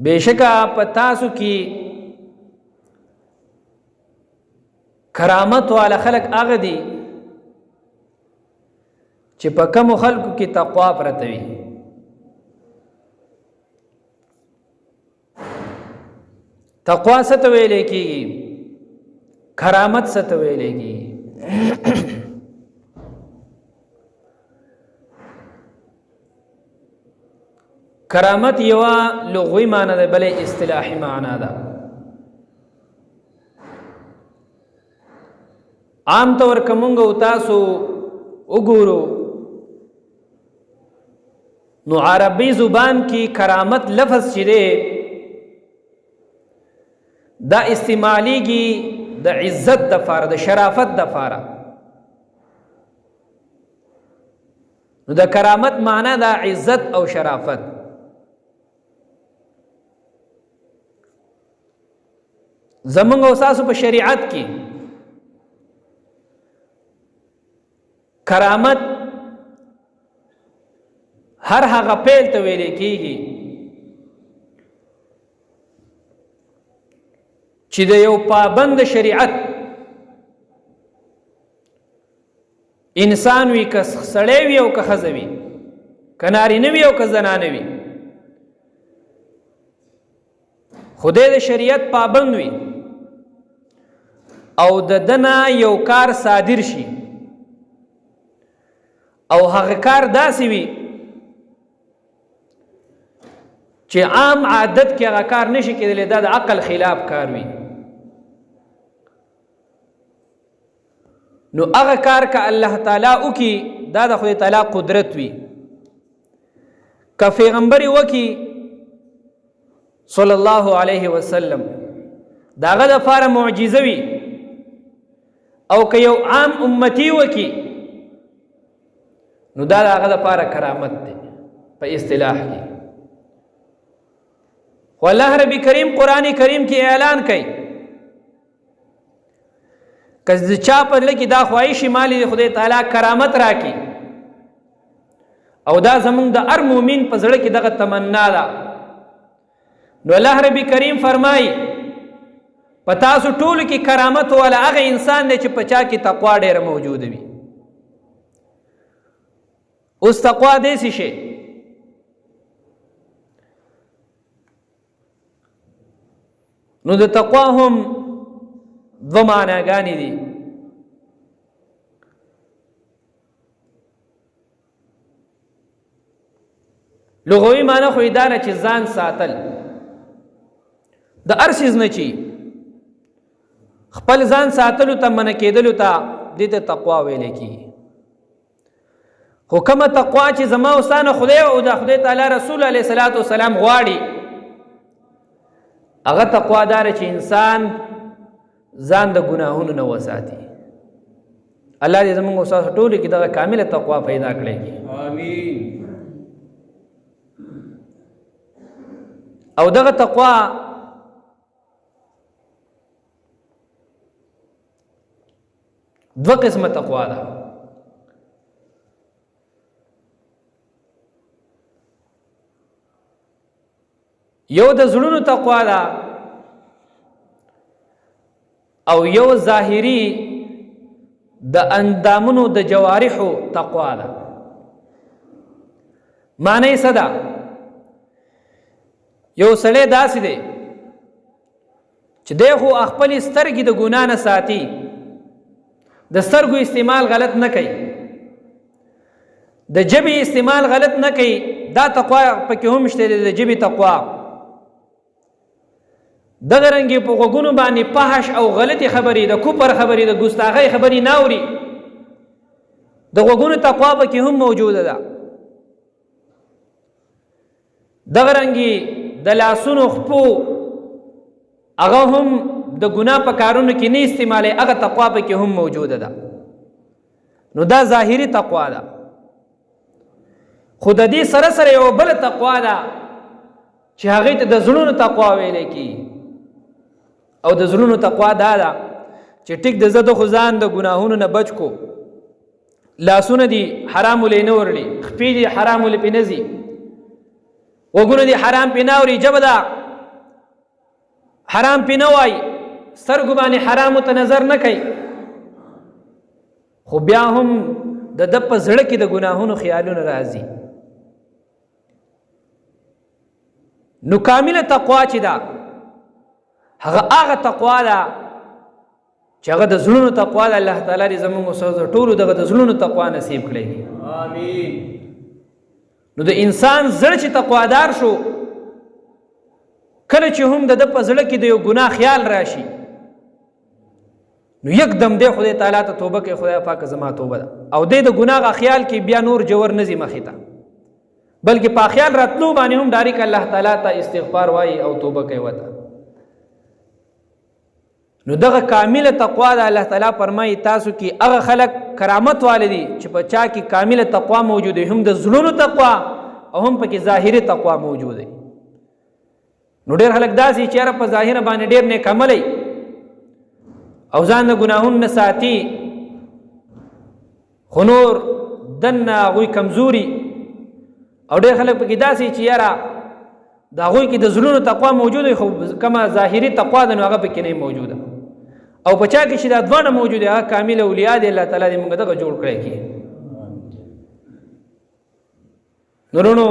بشکا پتاسو کی کرامت والا خلق هغه دي چې په کوم خلقو کې تقوا پرته وي. تقوا څه ته ویل کېږي؟ کرامت څه ته ویل کېږي؟ کرامت یو لغوي معنی ده بلې اصطلاحي معنی ده. عام طور کومنګ او تاسو وګورو نو عربي زبان کې کرامت لفظ چې دی دا استعماليږي د عزت د فار د شرافت د فار. نو د کرامت معنی دا عزت او شرافت. زمونږ او تاسو په شریعت کې کرامت هر هغه پیل ته ویل کېږي چې د یو پابند شریعت انسان وي که سړی وي او که ښځه وي، که نارینه وي او که زنانه وي، خدای د شریعت پابند وي او د دنه یو کار صادر شي او هغه کار داسې وي چې عام عادت کې هغه کار نشي کېدلی، دا د عقل خلاف کار وي، نو هغه کار که الله تعالی وکي دا د خدای تعالی قدرت وي. که پیغمبر وکي صلی الله علیه وسلم دا هغه دپاره معجزه وي، او که یو عام امتی وکي نو دا هغه دپاره کرامت دی په اصطلاح کې. خو الله رب کریم قرآن کریم کې اعلان کوي که د چا په زړه کې دا خواهش مالي د خدای تعالی کرامت راکړي، او دا زمونږ د هر مؤمن په زړه کې دغه تمنا ده، نو الله رب کریم فرمایي په تاسو ټولو کې کرامت والا هغه انسان دی چې په چا کې تقوا ډېره موجوده وي. اوس تقوا داسې شی نو د تقوا هم دوه معناګانې دي. لغوي معنی خو یې دا ده چې ځان ساتل د هر څیز نه، چې خپل ځان ساتلو ته منع کېدلو ته دې ته تقوا ویلی کېږي. خو کومه تقوا چې زما او ستا نه خدای او د خدای تعالی رسول علیه الصلاۃ والسلام غواړي، هغه تقوا داره چې انسان ځان د ګناهونو نه وساتي. الله دې زموږ او تاسو ټولو کې دغه کامله تقوا پیدا کړي. آمین. او دغه تقوا دوه قسمه تقوا ده. یو د زړونو تقوا ده او یو ظاهری د اندامونو د جوارحو تقوا ده. معنی څه ده؟ یو سړی داسې دی چې دی خو خپلې سترګې د ګناه نه ساتي، د سترګو استعمال غلط نه کوي، د ژبې استعمال غلط نه کوي، دا تقوا پکې هم شته د ژبې تقوا. دغه رنګې په غوږونو باندې فحش او غلطې خبرې، د کفر خبرې، د ګستاخۍ خبرې نه اوري، د غوږونو تقوا پکې هم موجوده ده. دغه رنګې د لاسونو خپو هغه هم د ګناه په کارونو کې نه استعمالي، هغه تقوا پکې هم موجوده ده. نو دا ظاهري تقوا ده. خو د دې سره سره یو بل تقوا ده چې هغې ته د زړونو تقوا ویلی کېږي. او د زړونو تقوا دا ده چې ټیک د زه د خو ځان د ګناهونو نه بچ کو، لاسونه دي حرامو لی نه ورړي، خپې دي حرامو لی پې نه ځي، غوږونه دي حرام پې نه اوري، ژبه ده حرام پې نه وایي، سترګو باندې حرامو ته نظر نه کوي، خو بیا هم د ده په زړه کې د ګناهونو خیالونه راځي. نو کامله تقوا چې ده هغه تقوا ده چې هغه د زړونو تقوا ده. الله تعالی دې زموږ استاد ټولو دغه د زړونو تقوا نصیب کړي. آمین. نو د انسان زړه چې تقوادار شو، کله چې هم د ده په زړه کې د یو ګناه خیال راشي نو یکدم دی خدای تعالی ته توبه کوي، خدای پاک زما توبه ده، او دی د ګناه خیال کې بیا نور جوور نه ځي مخې ته، بلکې په خیال راتلو باندې هم ډایرک الله تعالی ته استغفار وایي او توبه کوي وته. نو دغه کامله تقوا ده. الله تعالی فرمایي تاسو کې هغه خلک کرامت والدي چې په چا کې کامله تقوا موجود وي، هم د زړونو تقوا او هم پکې ظاهري تقوا موجود وي. نو ډېر خلک داسې چې یاره په ظاهره باندې ډېر نیک عملی او ځان د ګناهونو نه ساتي، خو نور دننه هغوی کمزوري، او ډېر خلک پکې داسې چې یاره د هغوی کې د زړونو تقوا موجود وي، خو کومه ظاهري تقوا ده نو هغه پکې نه موجوده، او په چا کې چې دا دواړه موجود دي هغه کامل اولیاء دي. الله تعالی دې موږ دغه جوړ کړی کړي. نورونو